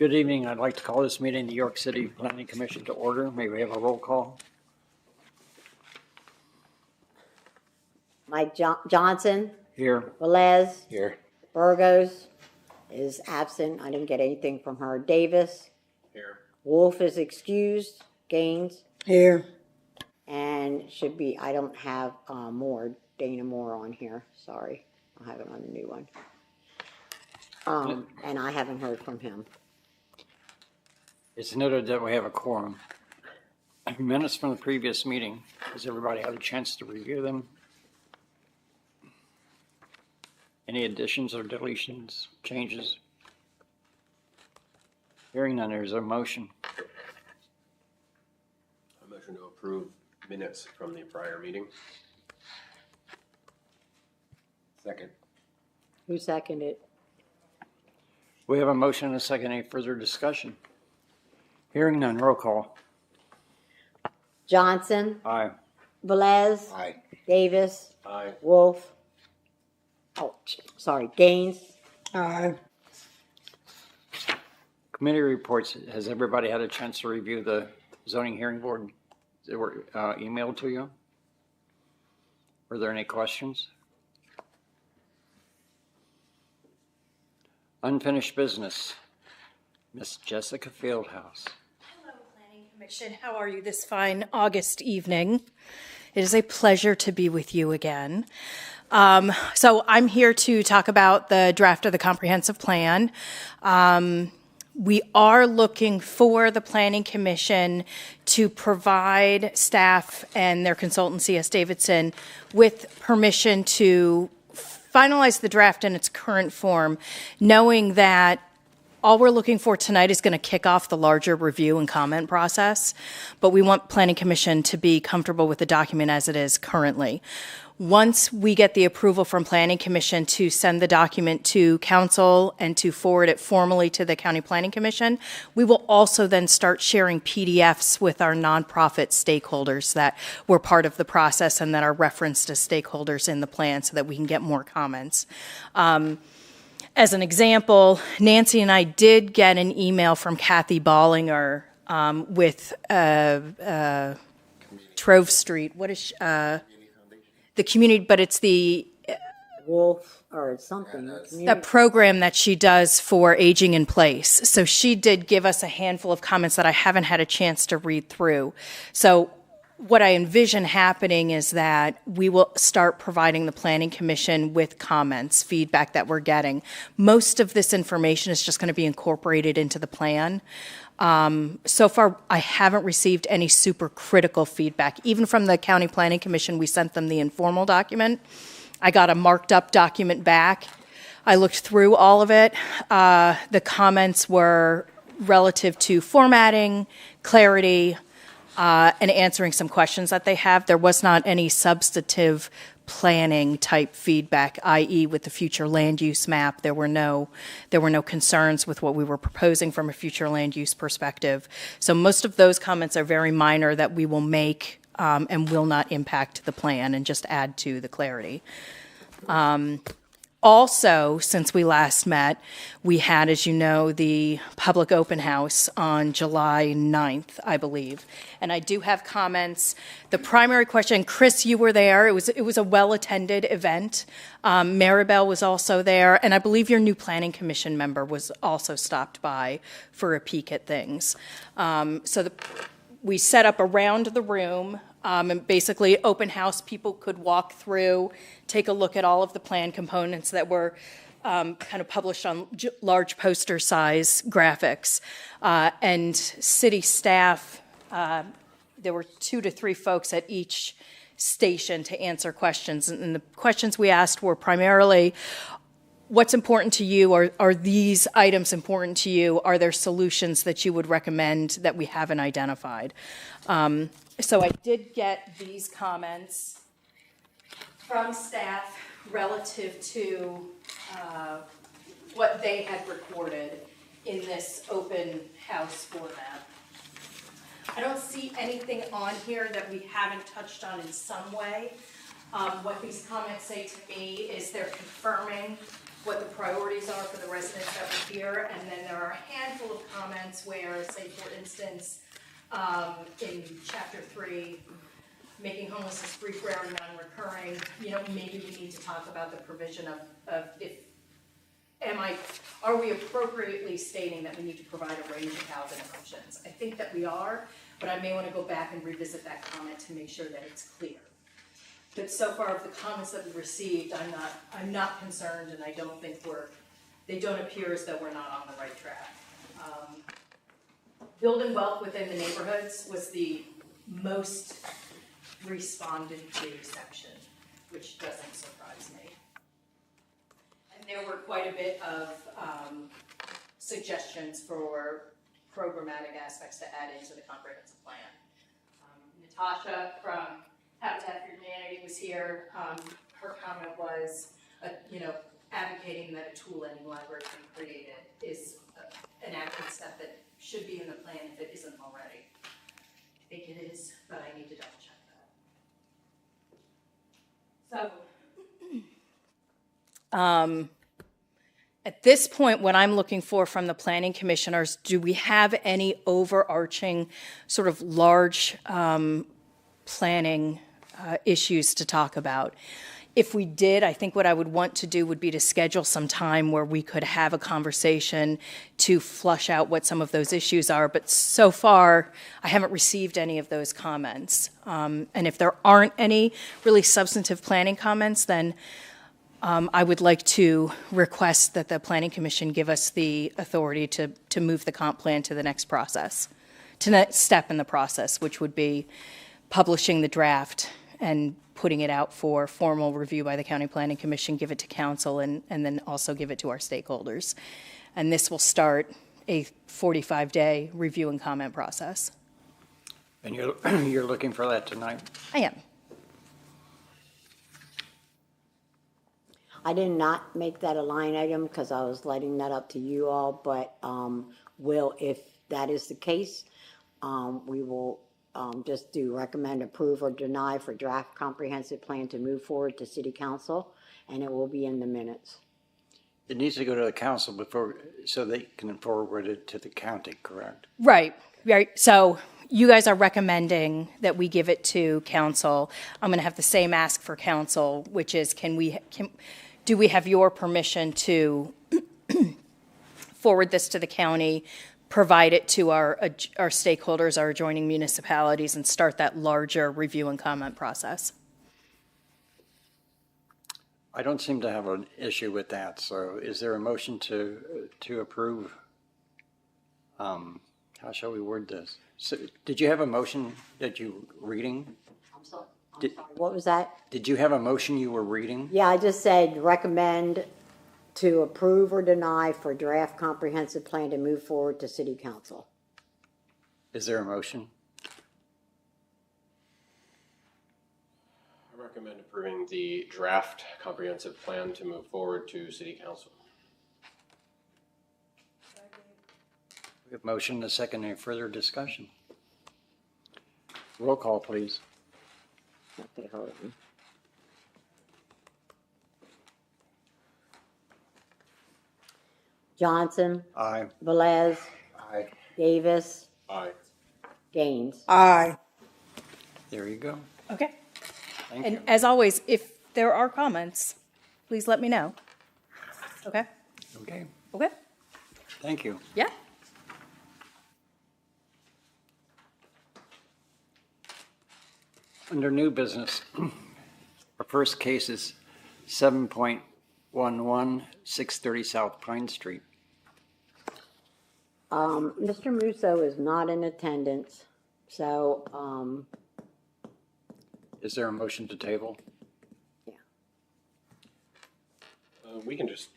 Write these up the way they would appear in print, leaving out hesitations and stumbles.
Good evening. I'd like to call this meeting, the York City Planning Commission, to order. May we have a roll call? Mike Johnson, Here. Velez, Here. Burgos is absent. I didn't get anything from her. Davis. Here. Wolf is excused. Gaines. Here. And should be, I don't have Dana Moore on here. Sorry. I'll have it on the new one. And I haven't heard from him. It's noted that we have a quorum. Minutes from the previous meeting. Has everybody had a chance to review them? Any additions or deletions, changes? Hearing none, there's a motion. A motion to approve minutes from the prior meeting. Second. Who seconded? We have a motion and a second. Any further discussion? Hearing none, roll call. Johnson, Aye. Velez, Aye. Davis, Aye. Wolf. Gaines. Aye. Committee reports. Has everybody had a chance to review the zoning hearing board? They were emailed to you? Were there any questions? Unfinished business. Miss Jessica Fieldhouse. Hello, Planning Commission. How are you this fine August evening? It is a pleasure to be with you again. So I'm here to talk about the draft of the comprehensive plan. We are looking for the Planning Commission to provide staff and their consultant, C.S. Davidson, with permission to finalize the draft in its current form, knowing that all we're looking for tonight is going to kick off the larger review and comment process, but we want Planning Commission to be comfortable with the document as it is currently. Once we get the approval from Planning Commission to send the document to council and to forward it formally to the County Planning Commission, we will also then start sharing PDFs with our nonprofit stakeholders that were part of the process and that are referenced as stakeholders in the plan so that we can get more comments. As an example, Nancy and I did get an email from Kathy Ballinger with Trove Street. What is the community? But it's the Wolf or something. a program that she does for aging in place. So she did give us a handful of comments that I haven't had a chance to read through. So what I envision happening is that we will start providing the Planning Commission with comments, feedback that we're getting. Most of this information is just going to be incorporated into the plan. So far, I haven't received any super critical feedback. Even from the County Planning Commission, we sent them the informal document. I got a marked up document back. I looked through all of it. The comments were relative to formatting, clarity, and answering some questions that they have. There was not any substantive planning type feedback, i.e. with the future land use map. There were no concerns with what we were proposing from a future land use perspective. So most of those comments are very minor that we will make and will not impact the plan and just add to the clarity. Also, since we last met, we had, as you know, the public open house on July 9th, I believe. And I do have comments. The primary question, Chris, you were there. It was a well-attended event. Maribel was also there. And I believe your new Planning Commission member was also stopped by for a peek at things. We set up around the room. And basically, open house, people could walk through, take a look at all of the plan components that were kind of published on large poster size graphics. And city staff, there were 2 to 3 folks at each station to answer questions. And the questions we asked were primarily, what's important to you? Are these items important to you? Are there solutions that you would recommend that we haven't identified? So I did get these comments from staff relative to what they had recorded in this open house format. I don't see anything on here that we haven't touched on in some way. What these comments say to me is they're confirming what the priorities are for the residents that were here, and then there are a handful of comments where, say, for instance, in chapter 3, making homelessness brief, rare, and non-recurring, maybe we need to talk about the provision of are we appropriately stating that we need to provide a range of housing options? I think that we are, but I may want to go back and revisit that comment to make sure that it's clear. But so far, of the comments that we received, I'm not concerned, and I don't think they don't appear as though we're not on the right track. Building wealth within the neighborhoods was the most responded to section, which doesn't surprise me. And there were quite a bit of suggestions for programmatic aspects to add into the comprehensive plan. Natasha from Habitat for Humanity was here. Her comment was, advocating that a tool lending library be created is an action step that should be in the plan if it isn't already. I think it is, but I need to double check that. So, at this point, what I'm looking for from the planning commissioners, do we have any overarching sort of large planning issues to talk about? If we did, I think what I would want to do would be to schedule some time where we could have a conversation to flush out what some of those issues are. But so far, I haven't received any of those comments. And if there aren't any really substantive planning comments, then I would like to request that the Planning Commission give us the authority to move the comp plan to the next process, to the next step in the process, which would be publishing the draft and putting it out for formal review by the County Planning Commission, give it to council, and then also give it to our stakeholders. And this will start a 45-day review and comment process. And you're looking for that tonight? I am. I did not make that a line item because I was letting that up to you all, but if that is the case, we will just do recommend, approve, or deny for draft comprehensive plan to move forward to city council, and it will be in the minutes. It needs to go to the council so they can forward it to the county, correct? Right. So you guys are recommending that we give it to council. I'm going to have the same ask for council, which is, do we have your permission to forward this to the county, provide it to our stakeholders, our adjoining municipalities, and start that larger review and comment process? I don't seem to have an issue with that, so is there a motion to approve? How shall we word this? So, did you have a motion that you were reading? I'm sorry. What was that? Did you have a motion you were reading? Yeah, I just said recommend to approve or deny for draft comprehensive plan to move forward to city council. Is there a motion? I recommend approving the draft comprehensive plan to move forward to city council. We have motion, a second, any further discussion? Roll call, please. Okay, hold on. Johnson, Aye. Velez, Aye. Davis, Aye. Gaines. Aye. There you go. Okay. Thank And you. as always, if there are comments, please let me know. Okay? Okay, Okay? thank you. Yeah? Under new business, our first case is 7.11, 630 South Pine Street. Mr. Musso is not in attendance, so, Is there a motion to table? yeah. We can just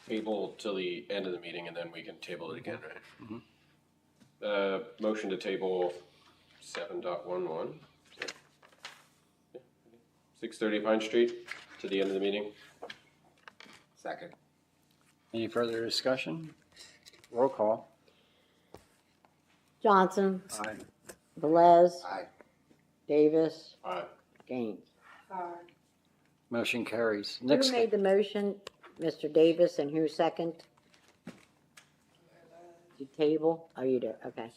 table till the end of the meeting and then we can table it again, right? Motion to table 7.11. 630 Pine Street to the end of the meeting. Second. Any further discussion? Roll call. Johnson, Aye. Velez, Aye. Davis, Aye. Gaines. Motion carries. Who Next, made the motion? Mr. Davis, and who second? You table? Oh, you do, okay.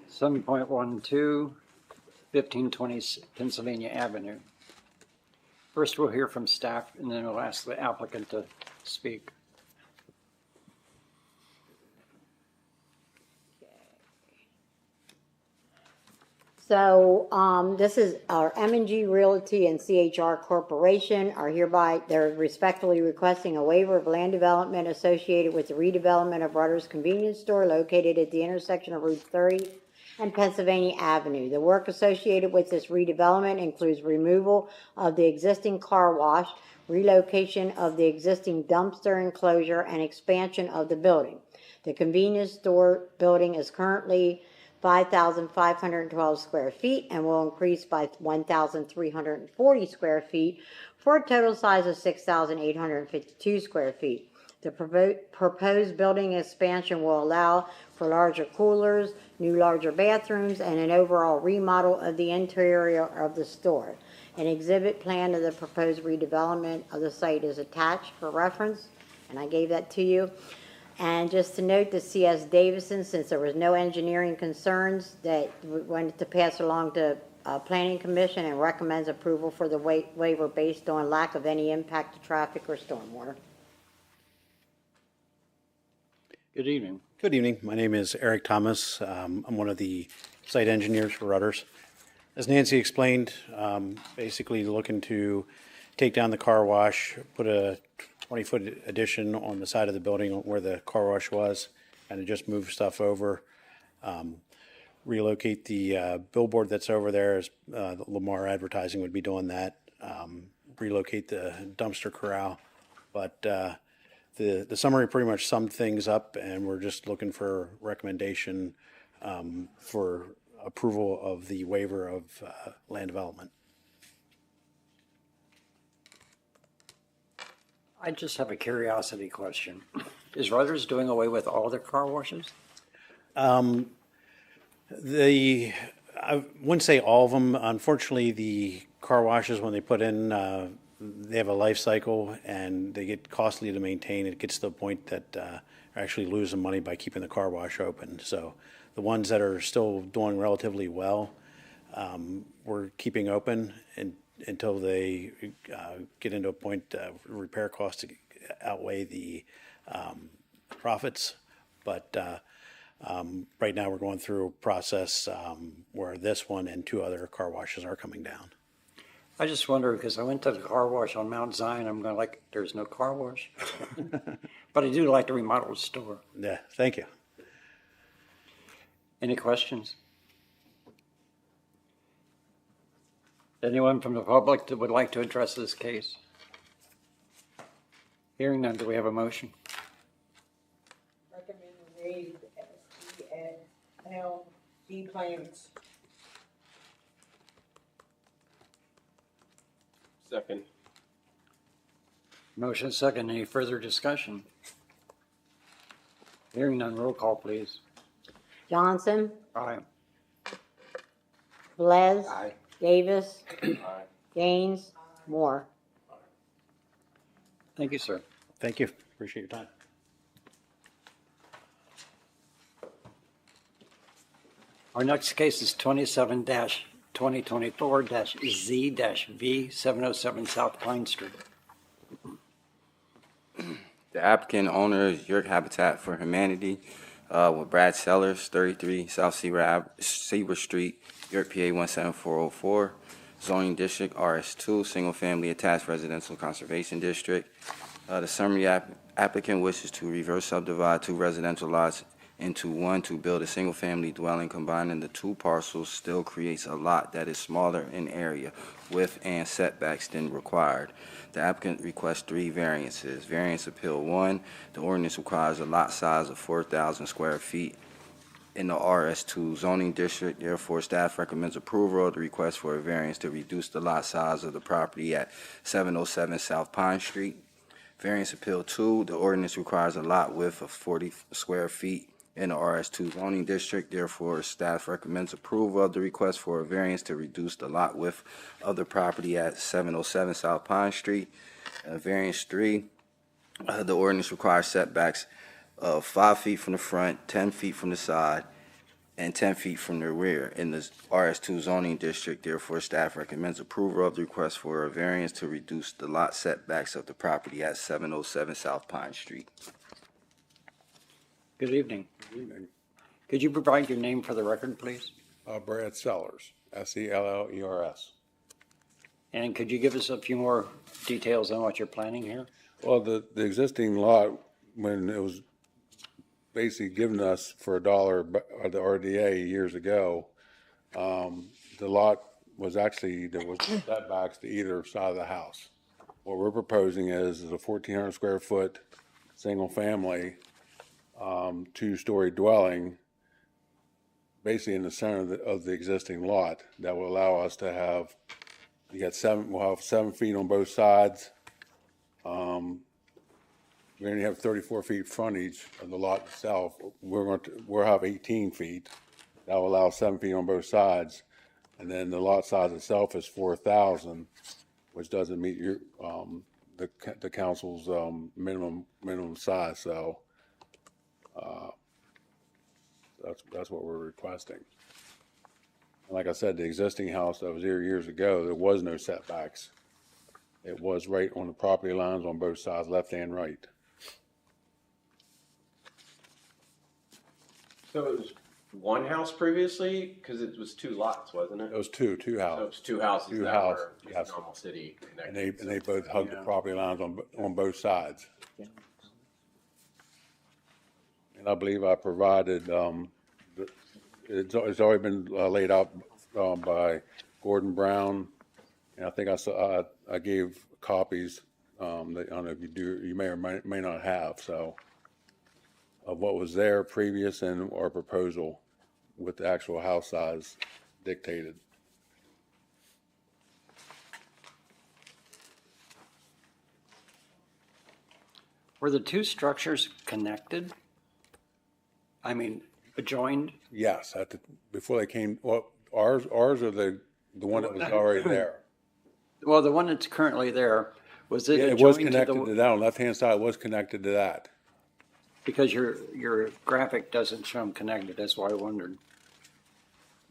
Seven point 1520 Pennsylvania Avenue. First, we'll hear from staff, and then we'll ask the applicant to speak. So, this is our M&G Realty and CHR Corporation are hereby, they're respectfully requesting a waiver of land development associated with the redevelopment of Rutter's Convenience Store located at the intersection of Route 30 and Pennsylvania Avenue. The work associated with this redevelopment includes removal of the existing car wash, relocation of the existing dumpster enclosure, and expansion of the building. The convenience store building is currently 5,512 square feet and will increase by 1,340 square feet for a total size of 6,852 square feet. The proposed building expansion will allow for larger coolers, new larger bathrooms, and an overall remodel of the interior of the store. An exhibit plan of the proposed redevelopment of the site is attached for reference, and I gave that to you. And just to note that C.S. Davison, since there was no engineering concerns, that we wanted to pass along to Planning Commission and recommends approval for the waiver based on lack of any impact to traffic or stormwater. Good evening. Good evening. My name is Eric Thomas. I'm one of the site engineers for Rutter's. As Nancy explained, basically looking to take down the car wash, put a 20-foot addition on the side of the building where the car wash was, and just move stuff over. Relocate the billboard that's over there, as Lamar Advertising would be doing that. Relocate the dumpster corral. But the summary pretty much summed things up, and we're just looking for recommendation for approval of the waiver of land development. I just have a curiosity question. Is Rutgers doing away with all their car washes? I wouldn't say all of them. Unfortunately, the car washes, when they put in, they have a life cycle and they get costly to maintain. It gets to the point that they're actually losing money by keeping the car wash open. So the ones that are still doing relatively well, we're keeping open until they get into a point repair costs outweigh the profits. But right now we're going through a process where this one and 2 other car washes are coming down. I just wonder, because I went to the car wash on Mount Zion, I'm going like, there's no car wash. But I do like to remodel the store. Yeah, thank you. Any questions? Anyone from the public that would like to address this case? Hearing none, do we have a motion? Recommend waive SD and LD plans. Second. Motion second. Any further discussion? Hearing none, roll call, please. Johnson, Aye. Velez, Aye. Davis, Aye. Gaines, Moore. Thank you, sir. Thank you. Appreciate your time. Our next case is 27-2024-Z-V 707 South Pine Street. The applicant owner is York Habitat for Humanity with Brad Sellers, 33 South Seaver Street, York, PA 17404. Zoning district RS2, single family attached residential conservation district. The summary applicant wishes to reverse subdivide 2 residential lots into one to build a single family dwelling. Combining the 2 parcels still creates a lot that is smaller in area, width, and setbacks than required. The applicant requests 3 variances. Variance Appeal 1, the ordinance requires a lot size of 4,000 square feet in the RS2 zoning district. Therefore, staff recommends approval of the request for a variance to reduce the lot size of the property at 707 South Pine Street. Variance Appeal 2, the ordinance requires a lot width of 40 square feet in the RS2 zoning district. Therefore, staff recommends approval of the request for a variance to reduce the lot width of the property at 707 South Pine Street. Variance 3, the ordinance requires setbacks of 5 feet from the front, 10 feet from the side, and 10 feet from the rear in the RS2 zoning district. Therefore, staff recommends approval of the request for a variance to reduce the lot setbacks of the property at 707 South Pine Street. Good evening. Could you provide your name for the record, please? Brad Sellers, Sellers. And could you give us a few more details on what you're planning here? Well, the existing lot, when it was basically given us for $1 by the RDA years ago, the lot was actually, there was setbacks to either side of the house. What we're proposing is a 1,400 square foot, single family, 2-story dwelling, basically in the center of the existing lot that will allow us to have, we'll have 7 feet on both sides. We only have 34 feet frontage of the lot itself. We'll have 18 feet. That will allow 7 feet on both sides. And then the lot size itself is 4,000, which doesn't meet your, the council's, minimum size. So, that's what we're requesting. And like I said, the existing house that was here years ago, there was no setbacks. It was right on the property lines on both sides, left and right. So it was one house previously, because it was 2 lots, wasn't it? It was two So it houses, was 2 houses Two that houses, were yes. just normal city and connected. they both hugged the property lines on both sides. And I believe I provided, it's already been laid out by Gordon Brown, and I think I gave copies, I don't know if you may or may not have, so, of what was there previous and our proposal with the actual house size dictated. Were the two structures connected? I mean, adjoined? Yes, before they came, well, ours are the one that was already there. Well, the one that's currently there, was it Yeah, it was adjoined connected to the, that, on the left-hand side, it was connected to that. because your graphic doesn't show them connected, that's why I wondered.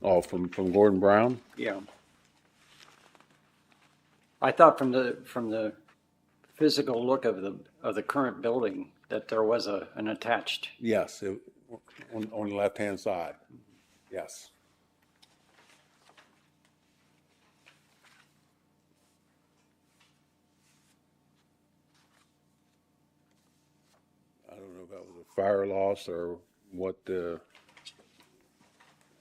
Oh, from Gordon Brown? Yeah. I thought from the physical look of the current building that there was an attached. Yes, on the left-hand side, yes. I don't know if that was a fire loss or what I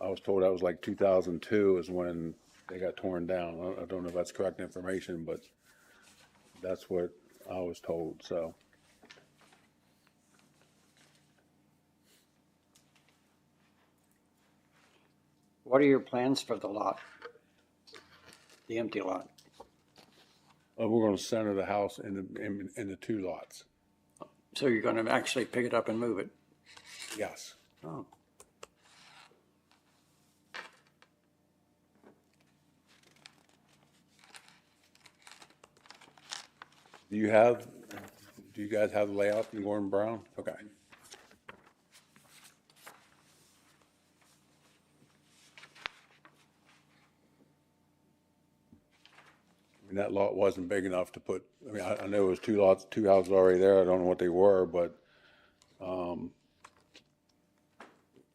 was told that was like 2002 is when they got torn down. I don't know if that's correct information, but that's what I was told, so. What are your plans for the lot? The empty lot? We're gonna center the house in the 2 lots, So you're gonna actually pick it up and move it? yes. Oh. Do you guys have the layout from Gordon Brown? Okay. I mean, that lot wasn't big enough to put, I mean, I know it was 2 lots, 2 houses already there, I don't know what they were, but,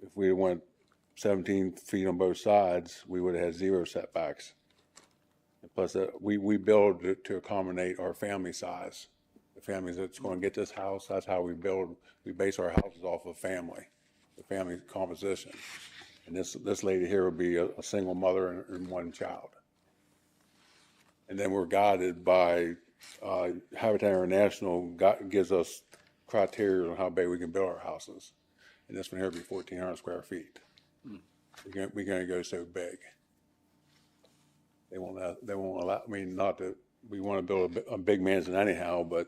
if we went 17 feet on both sides, we would have had 0 setbacks. And plus, we build it to accommodate our family size. The families that's going to get this house, that's how we build, we base our houses off of family, the family composition. And this lady here would be a single mother and 1 child. And then we're guided by, Habitat International gives us criteria on how big we can build our houses. And this one here would be 1,400 square feet. We're gonna go so big. They won't allow, I mean, not that, we wanna build a big mansion anyhow, but,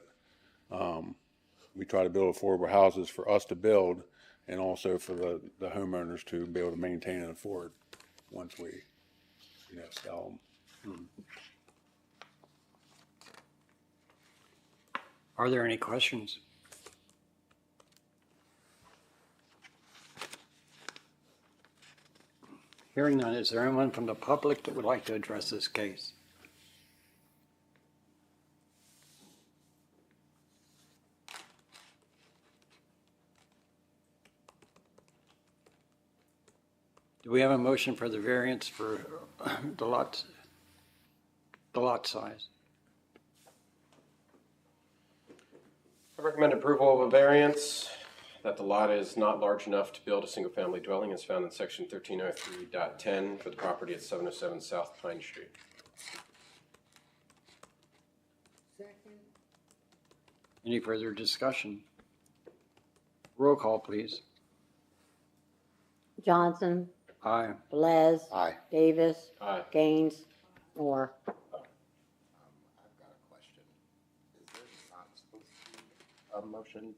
we try to build affordable houses for us to build and also for the homeowners to be able to maintain and afford once we, sell them. Are there any questions? Hearing none, is there anyone from the public that would like to address this case? Do we have a motion for the variance for the lot size? I recommend approval of a variance that the lot is not large enough to build a single-family dwelling as found in section 1303.10 for the property at 707 South Pine Street. Second. Any further discussion? Roll call, please. Johnson, Aye. Velez. Aye. Davis. Aye. Gaines. Moore. I've got a question. Is there not supposed to be a motion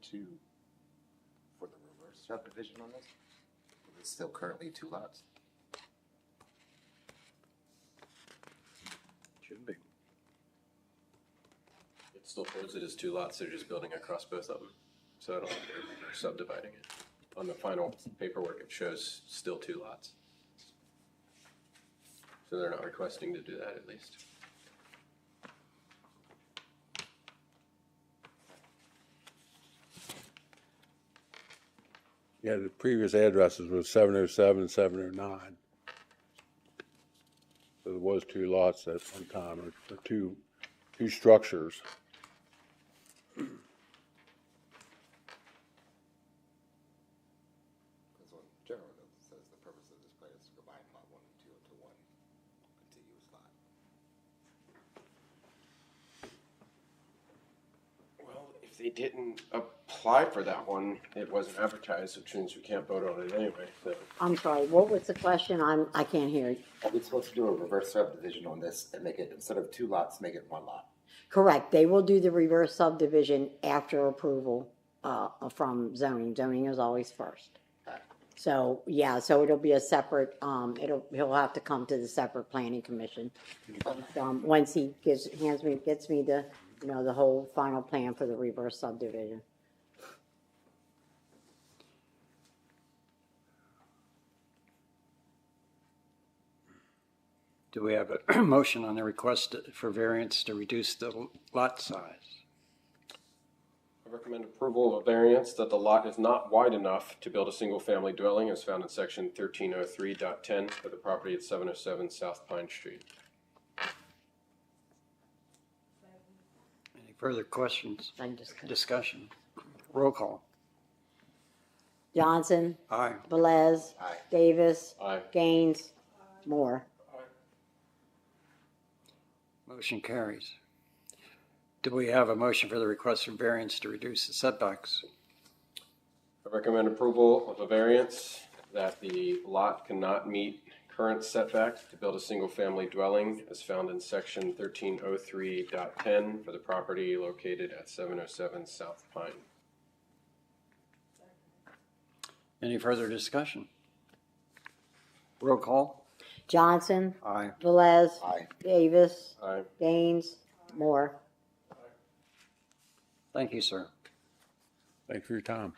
for the reverse subdivision on this? It's still currently 2 lots? Should be. It still shows it as 2 lots, they're just building across both of them. So I don't think they're subdividing it. On the final paperwork, it shows still 2 lots. So they're not requesting to do that at least. Yeah, the previous addresses was 707, 709. So there was 2 lots at one time, or two structures. Because on general notes, it says the purpose of this plan is to combine lot 1 and 2 into one contiguous lot. Well, if they didn't apply for that one, it wasn't advertised, which means we can't vote on it anyway, so. I'm sorry, what was the question? I can't hear you. Are we supposed to do a reverse subdivision on this and make it, instead of 2 lots, make it 1 lot? Correct, they will do the reverse subdivision after approval, from zoning. Zoning is always first. So, yeah, so it'll be a separate, he'll have to come to the separate planning commission. Once he gets me the, the whole final plan for the reverse subdivision. Do we have a motion on the request for variance to reduce the lot size? I recommend approval of a variance that the lot is not wide enough to build a single-family dwelling as found in section 1303.10 for the property at 707 South Pine Street. Any further questions? I just- Discussion? Roll call. Johnson, Aye. Velez. Aye. Davis. Aye. Gaines. Moore. Motion carries. Do we have a motion for the request for variance to reduce the setbacks? I recommend approval of a variance that the lot cannot meet current setbacks to build a single-family dwelling as found in section 1303.10 for the property located at 707 South Pine. Any further discussion? Roll call. Johnson, Aye. Velez. Aye. Davis. Aye. Gaines. Moore. Thank you, sir. Thank you for your time.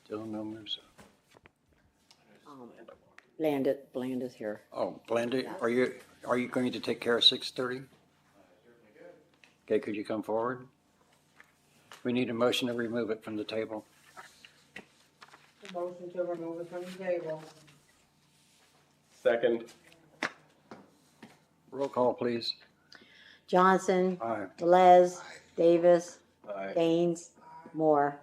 Still no moves. Blandis here. Oh, Blandy, are you going to take care of 6:30? Okay, could you come forward? We need a motion to remove it from the table. Motion to remove it from the table. Second. Roll call, please. Johnson, Aye. Velez. Davis. Aye. Gaines. Moore.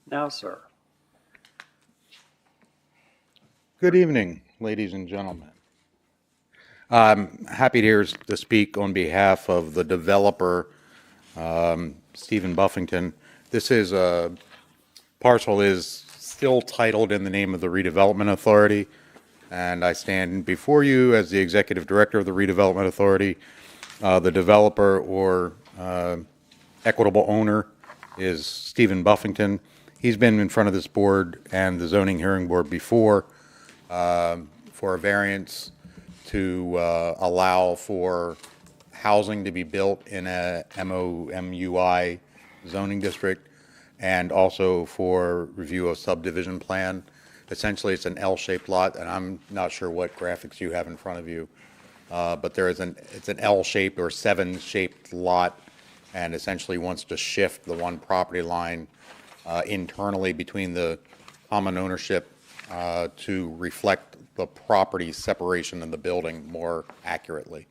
Now, sir. Good evening, ladies and gentlemen. I'm happy to speak on behalf of the developer, Stephen Buffington. This is parcel is still titled in the name of the Redevelopment Authority. and I stand before you as the Executive Director of the Redevelopment Authority. The developer or equitable owner is Stephen Buffington. He's been in front of this board and the zoning hearing board before for a variance to allow for housing to be built in a MOMUI zoning district, and also for review of subdivision plan. Essentially, it's an L-shaped lot, and I'm not sure what graphics you have in front of you, but it's an L-shaped or 7-shaped lot, and essentially wants to shift the one property line internally between the common ownership to reflect the property separation in the building more accurately.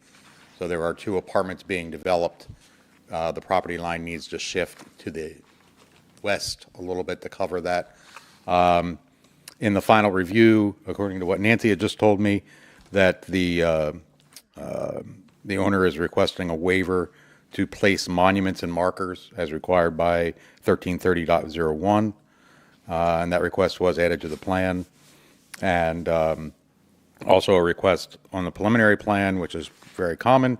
So there are 2 apartments being developed. The property line needs to shift to the west a little bit to cover that. In the final review, according to what Nancy had just told me, that the owner is requesting a waiver to place monuments and markers as required by 1330.01, and that request was added to the plan. And also a request on the preliminary plan, which is very common,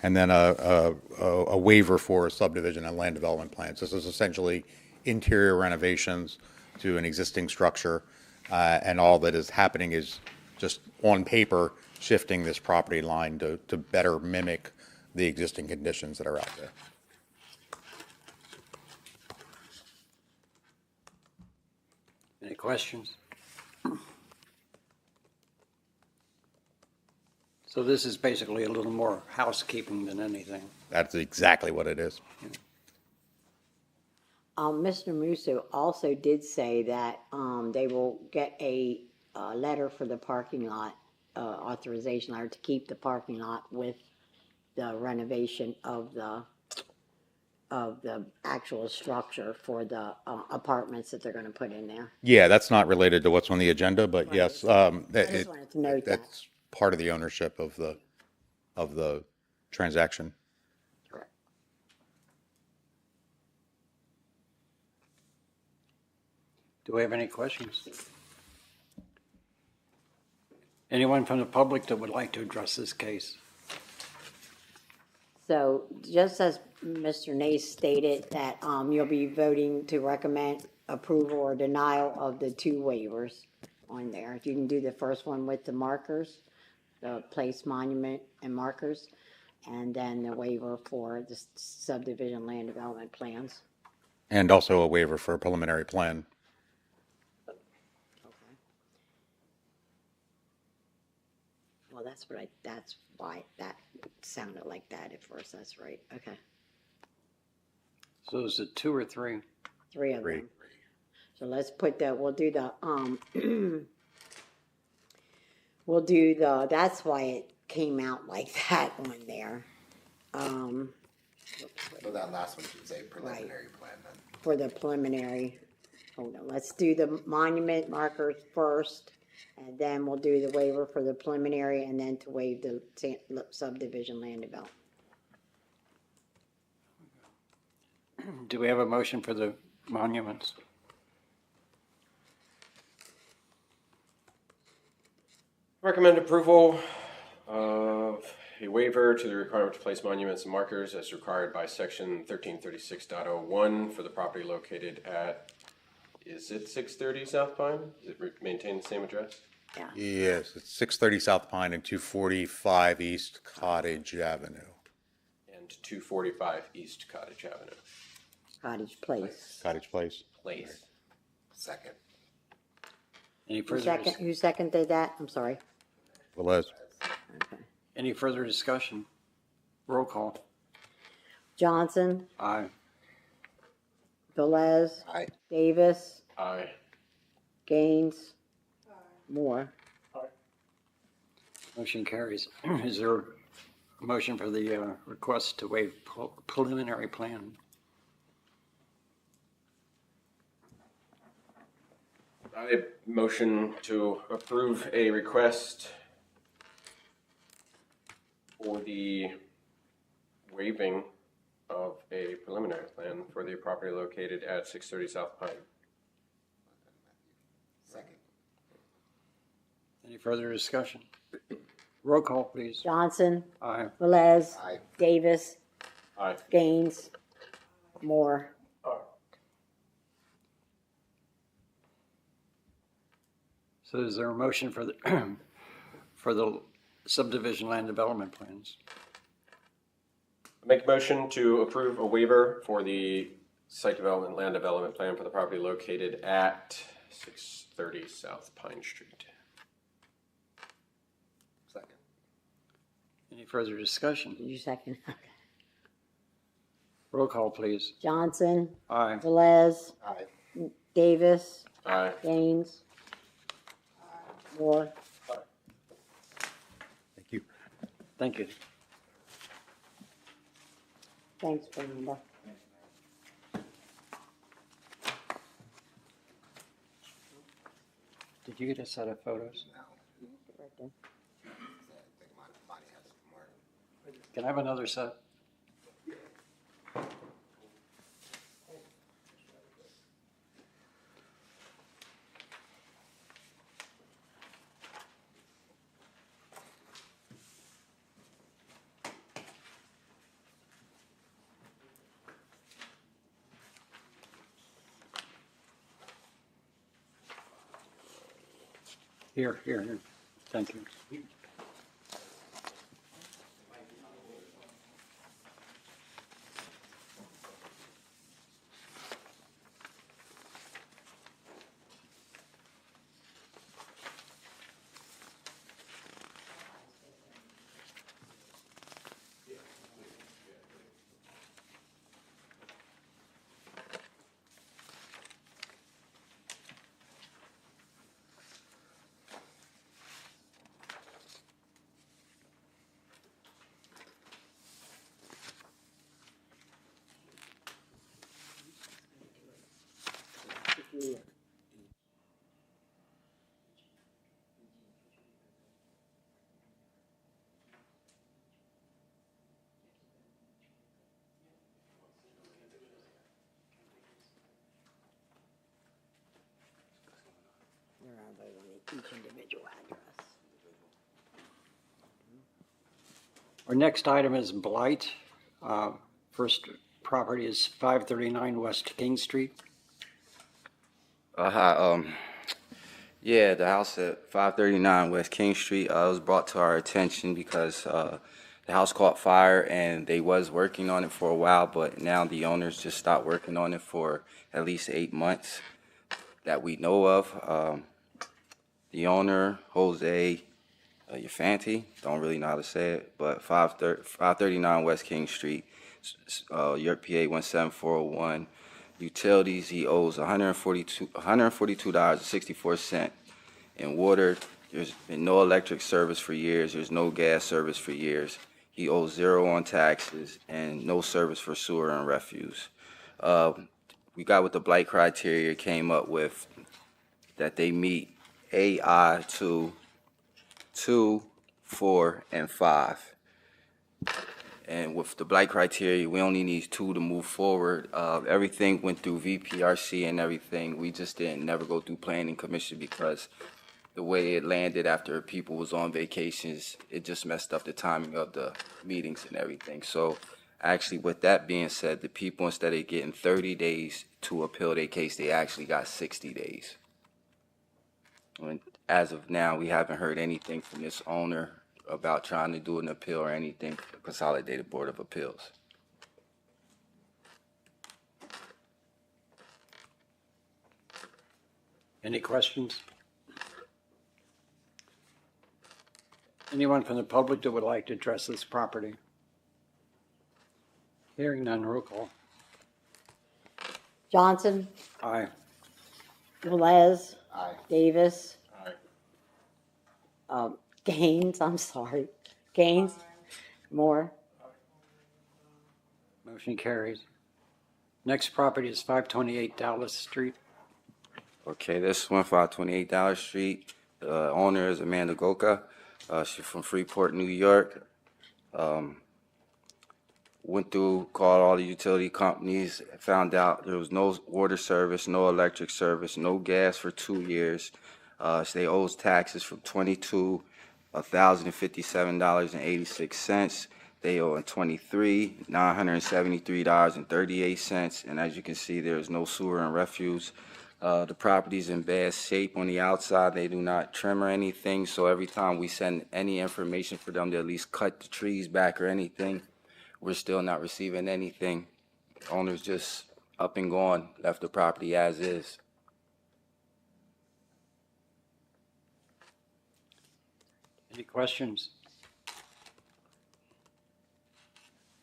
and then a waiver for subdivision and land development plans. This is essentially interior renovations to an existing structure, and all that is happening is just on paper shifting this property line to better mimic the existing conditions that are out there. Any questions? So this is basically a little more housekeeping than anything. That's exactly what it is. Mr. Musso also did say that they will get a letter for the parking lot, authorization letter to keep the parking lot with the renovation of the actual structure for the apartments that they're going to put in there. Yeah, that's not related to what's on the agenda, but yes, I just wanted to note that. that's part of the ownership of the transaction. Do we have any questions? Anyone from the public that would like to address this case? So just as Mr. Nace stated that you'll be voting to recommend approval or denial of the 2 waivers on there. If you can do the first one with the markers, the place monument and markers, and then the waiver for the subdivision land development plans. And also a waiver for a preliminary plan. Well, that's why that sounded like that at first. That's right. Okay. So is it 2 or 3? 3 of Three. them. So let's put we'll do the, that's why it came out like that on there. So that last one should say preliminary plan then. For the preliminary, hold on, let's do the monument markers first, and then we'll do the waiver for the preliminary, and then to waive the subdivision land development. Do we have a motion for the monuments? Recommend approval of a waiver to the requirement to place monuments and markers as required by section 1336.01 for the property located at, is it 630 South Pine? Does it maintain the same address? Yes, it's 630 South Pine and 245 East Cottage Avenue. And 245 East Cottage Avenue. Cottage Place. Cottage Place. Place. Second. Any Who further, who seconded that? I'm sorry. Velez. Okay. any further discussion? Roll call. Johnson, Aye. Velez, Aye. Davis, Aye. Gaines, Moore. Motion carries. Is there a motion for the request to waive preliminary plan? I motion to approve a request for the waiving of a preliminary plan for the property located at 630 South Pine. Second. Any further discussion? Roll call, please. Johnson, Aye. Velez, Aye. Davis, Aye. Gaines, Moore. So is there a motion for the, for the subdivision land development plans? Make a motion to approve a waiver for the site development, land development plan for the property located at 630 South Pine Street. Second. Any further discussion? Did you second? Roll call, please. Johnson, Aye. Velez, Aye. Davis, Aye. Gaines, Moore. Thank you. Thank you. Thanks, Fernanda. Did you get a set of photos? Right there. I think Bonnie has more. Can I have another set? Here. Thank you. They're on each individual address. Our next item is blight. First property is 539 West King Street. Yeah, the house at 539 West King Street was brought to our attention because the house caught fire and they was working on it for a while, but now the owners just stopped working on it for at least 8 months that we know of. The owner, Jose Yafanti, don't really know how to say it, but 539 West King Street, York, PA 17401. Utilities, he owes $142.64 in water. There's been no electric service for years. There's no gas service for years. He owes $0 on taxes and no service for sewer and refuse. We got what the blight criteria came up with, that they meet AI 2, 4, and 5. And with the blight criteria, we only need 2 to move forward. Everything went through VPRC and everything. We just didn't never go through planning commission because the way it landed after people was on vacations, it just messed up the timing of the meetings and everything. So actually, with that being said, the people, instead of getting 30 days to appeal their case, they actually got 60 days. And as of now, we haven't heard anything from this owner about trying to do an appeal or anything for the Consolidated Board of Appeals. Any questions? Anyone from the public that would like to address this property? Hearing none, roll call. Johnson, Aye. Velez, Aye. Davis, Aye. Gaines, Gaines, Moore. Motion carries. Next property is 528 Dallas Street. Okay, this one, 528 Dallas Street. The owner is Amanda Goka. She's from Freeport, New York. Went through, called all the utility companies, found out there was no water service, no electric service, no gas for 2 years. So they owes taxes from $22,057.86. They owe in 23, $973.38. And as you can see, there is no sewer and refuse. The property's in bad shape on the outside. They do not trim or anything. So every time we send any information for them to at least cut the trees back or anything, we're still not receiving anything. Owner's just up and gone, left the property as is. Any questions?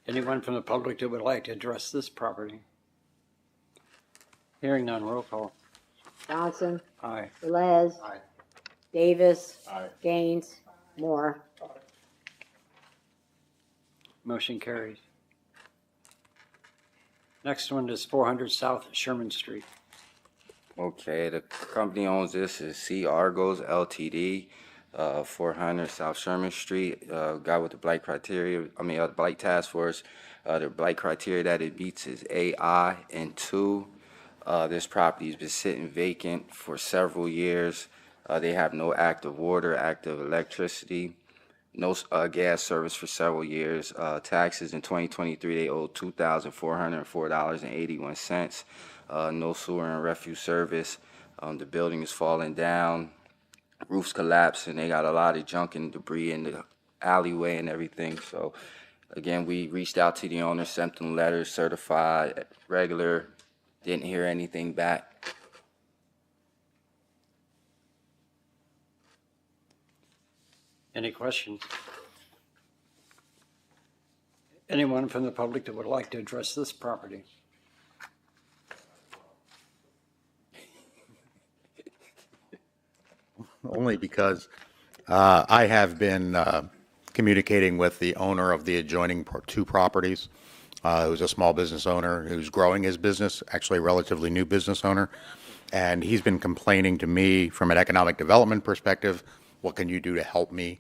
Anyone from the public that would like to address this property? Hearing none, roll call. Johnson, Aye. Velez. Aye. Davis. Aye. Gaines. Moore. Motion carries. Next one is 400 South Sherman Street. Okay, the company owns this is C. Argos Ltd., 400 South Sherman Street. Guy with the blight criteria, the blight task force. The blight criteria that it meets is AI and 2. This property has been sitting vacant for several years. They have no active water, active electricity, no gas service for several years. Taxes in 2023, they owe $2,404.81. No sewer and refuse service. The building is falling down. Roof's collapsing. They got a lot of junk and debris in the alleyway and everything. So, again, we reached out to the owner, sent them letters, certified, regular. Didn't hear anything back. Any questions? Anyone from the public that would like to address this property? Only because I have been communicating with the owner of the adjoining two properties, who's a small business owner who's growing his business, actually a relatively new business owner. And he's been complaining to me from an economic development perspective, what can you do to help me?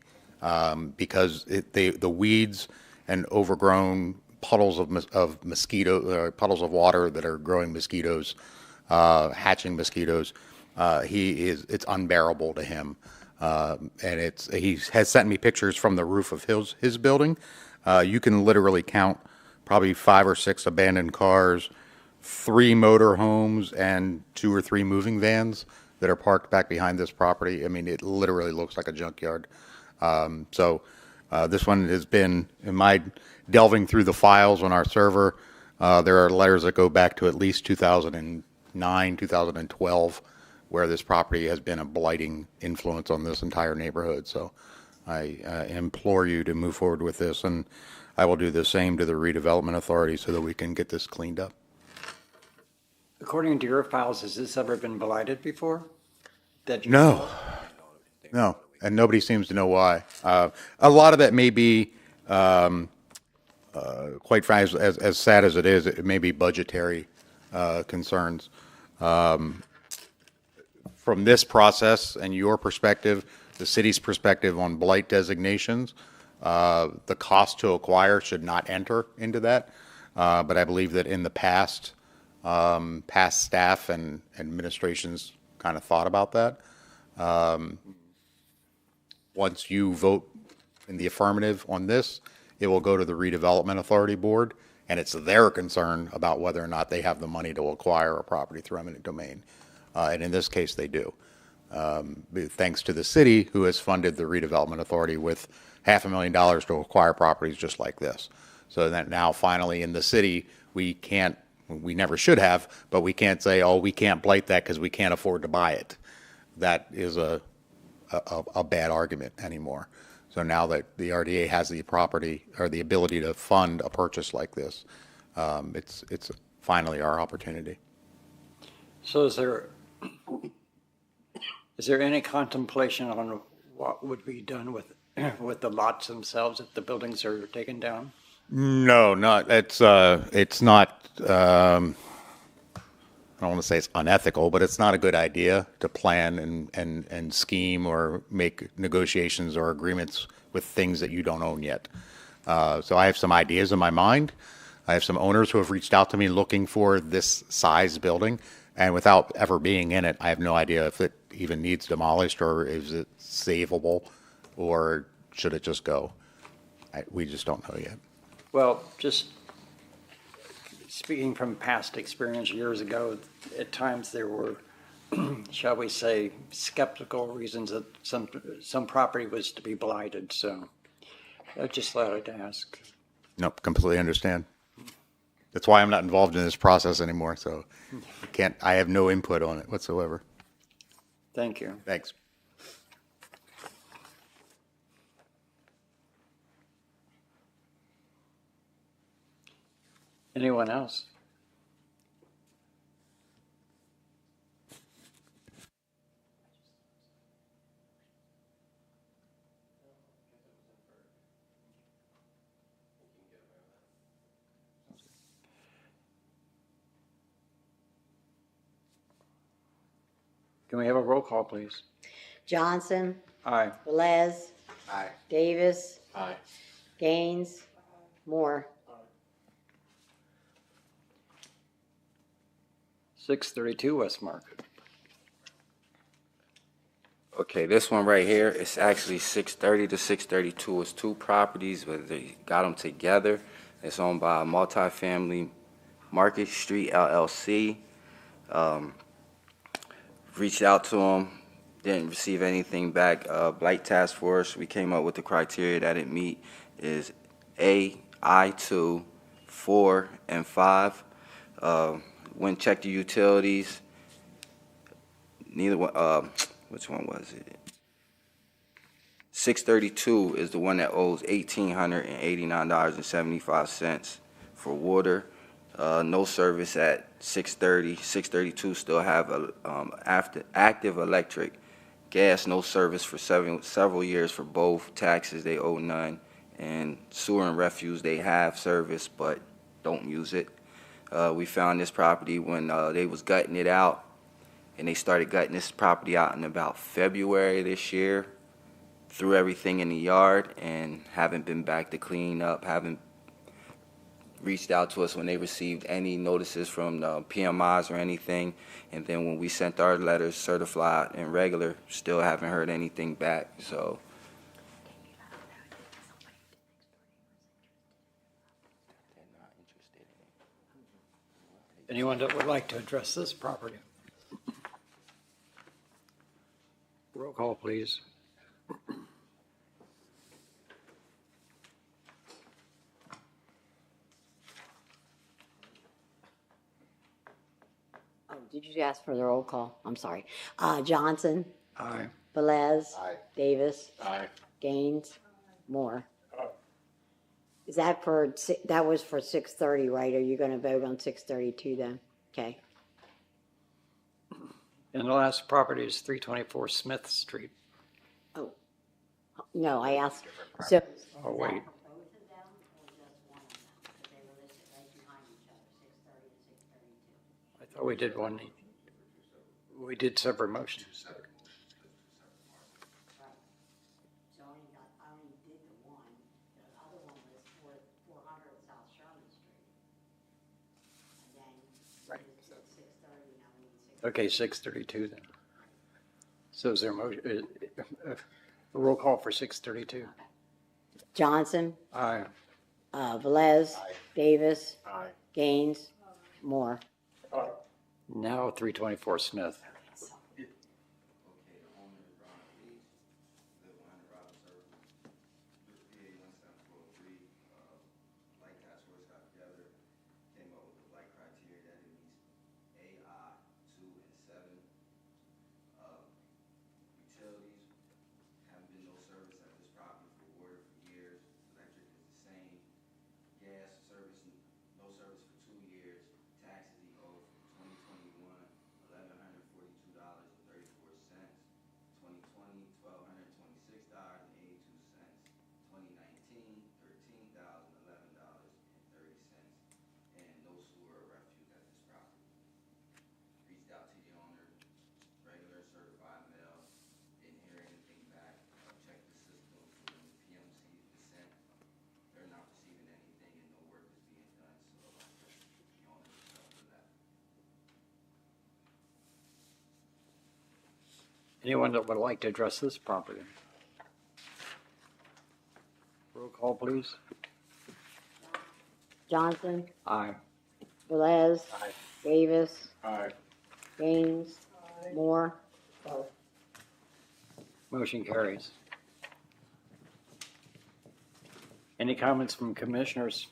Because the weeds and overgrown puddles of mosquito, puddles of water that are growing mosquitoes, hatching mosquitoes, it's unbearable to him. And he has sent me pictures from the roof of his building. You can literally count probably 5 or 6 abandoned cars, 3 motor homes, and 2 or 3 moving vans that are parked back behind this property. I mean, it literally looks like a junkyard. So this one has been, in my delving through the files on our server, there are letters that go back to at least 2009, 2012, where this property has been a blighting influence on this entire neighborhood. So I implore you to move forward with this, and I will do the same to the redevelopment authority so that we can get this cleaned up. According to your files, has this ever been blighted before? No, and nobody seems to know why. A lot of that may be, quite frankly, as sad as it is, it may be budgetary concerns. From this process and your perspective, the city's perspective on blight designations, the cost to acquire should not enter into that. But I believe that in the past staff and administrations kind of thought about that. Once you vote in the affirmative on this, it will go to the redevelopment authority board, and it's their concern about whether or not they have the money to acquire a property through eminent domain. And in this case, they do. Thanks to the city, who has funded the redevelopment authority with $500,000 to acquire properties just like this. So that now finally in the city, we never should have, but we can't say, oh, we can't blight that because we can't afford to buy it. That is a bad argument anymore. So now that the RDA has the property or the ability to fund a purchase like this, it's finally our opportunity. So is there any contemplation on what would be done with the lots themselves if the buildings are taken down? No, it's not. I don't want to say it's unethical, but it's not a good idea to plan and scheme or make negotiations or agreements with things that you don't own yet. So I have some ideas in my mind. I have some owners who have reached out to me looking for this size building. And without ever being in it, I have no idea if it even needs demolished or is it savable or should it just go? We just don't know yet. Well, just speaking from past experience years ago, at times there were, shall we say, skeptical reasons that some property was to be blighted, so I just thought I'd ask. Nope, completely understand. That's why I'm not involved in this process anymore, so I have no input on it whatsoever. Thank you. Thanks. Anyone else? Can we have a roll call, please? Johnson, Aye. Velez, Aye. Davis, Aye. Gaines, Moore. 632 Westmark. Okay, this one right here, it's actually 630 to 632. It's two properties, but they got them together. It's owned by a multifamily Market Street LLC. Reached out to them, didn't receive anything back. Blight Task Force, we came up with the criteria that it meet is A, I2, 4, and 5. When checked the utilities, neither one, which one was it? 632 is the one that owes $1,889.75 for water. No service at 630. 632 still have a active electric. Gas, no service for several years for both. Taxes, they owe none. And sewer and refuse, they have service but don't use it. We found this property when they was gutting it out, and they started gutting this property out in about February this year. Threw everything in the yard and haven't been back to clean up, haven't reached out to us when they received any notices from the PMIs or anything. And then when we sent our letters certified and regular, still haven't heard anything back. So Anyone that would like to address this property? Roll call, please. Oh, did you ask for the roll call? I'm sorry. Johnson, Aye. Velez. Aye. Davis, Aye. Gaines, Moore. Is that that was for 630, right? Are you gonna vote on 632 then? Okay. And the last property is 324 Smith Street. Oh, no, I asked, so. Oh, wait. I thought we did one. We did separate motions. Okay, 632 then. So is there a motion, a roll call for 632? Johnson, Aye. Velez, Davis, Aye. Gaines, Moore. Now 324 Smith. Anyone that would like to address this property? Roll call, please. Johnson, Aye. Velez. Aye. Davis, Aye. Gaines, Moore. Motion carries. Any comments from commissioners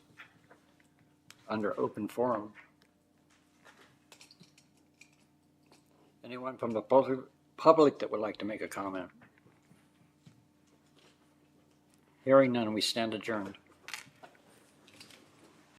under open forum? Anyone from the public that would like to make a comment? Hearing none, we stand adjourned.